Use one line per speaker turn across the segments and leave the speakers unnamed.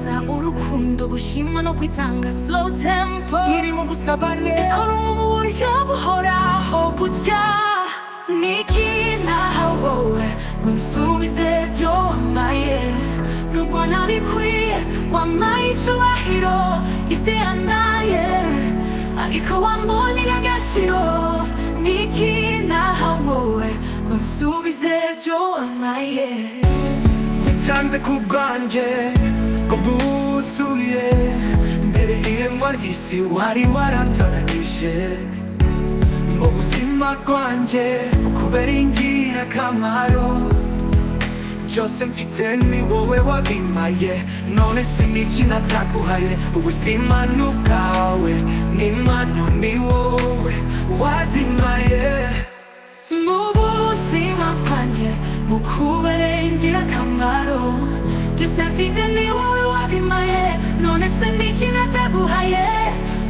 gusa urukundo gushima no kwitanga slow tempo
iri mu busabane
ikora mu buryo buhoraho bucya niki naha wowe ngo nsubize ibyo wamaye nubwo nabikwiye wamaye icyubahiro isi yanaye ariko wambonye agaciro niki naha wowe ngo nsubize ibyo wamaye
bitanze ku bwanjye ngo bwuzuye mbere y'iremwa ry'isi wari warantoranyije mu buzima bwanjye ukubera ingirakamaro byose mfite ni wowe wabimpaye none se niki nataguhaye ubuzima ni ubwawe n'impano ni wowe wazimpaye
mu buzima bwanjye bukubere ingirakamaro byose mfite ni wowe wabimpaye none se niki nataguhaye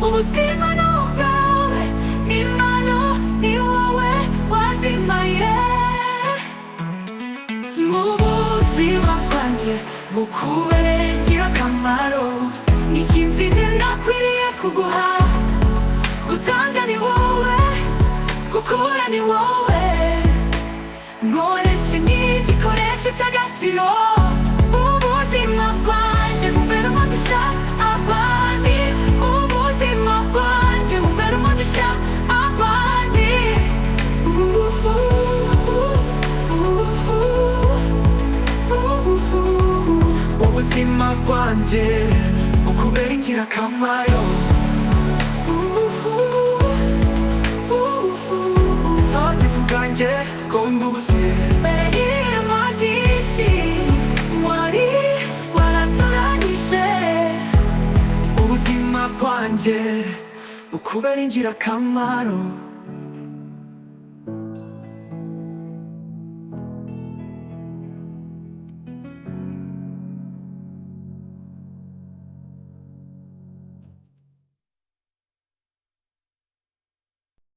ubuzima ni ubwawe n'impano ni wowe wazimpaye mu buzima bwanjye bukubere ingirakamaro niki mfite nakwiriye kuguha gutanga ni wowe gukura ni wowe nkoresha nk'igikoresho cy'agaciro ubuzima bwanjye bubera umugisha abandi ubuzima bwanjye bubera umugisha abandi
ubuzima bwanjye bukubera ingirakamaro bwanjye ngo mbuze
mbere y'iremwa ry'isi wari waratoranyije
ubuzima bwanjye bukubera ingirakamaro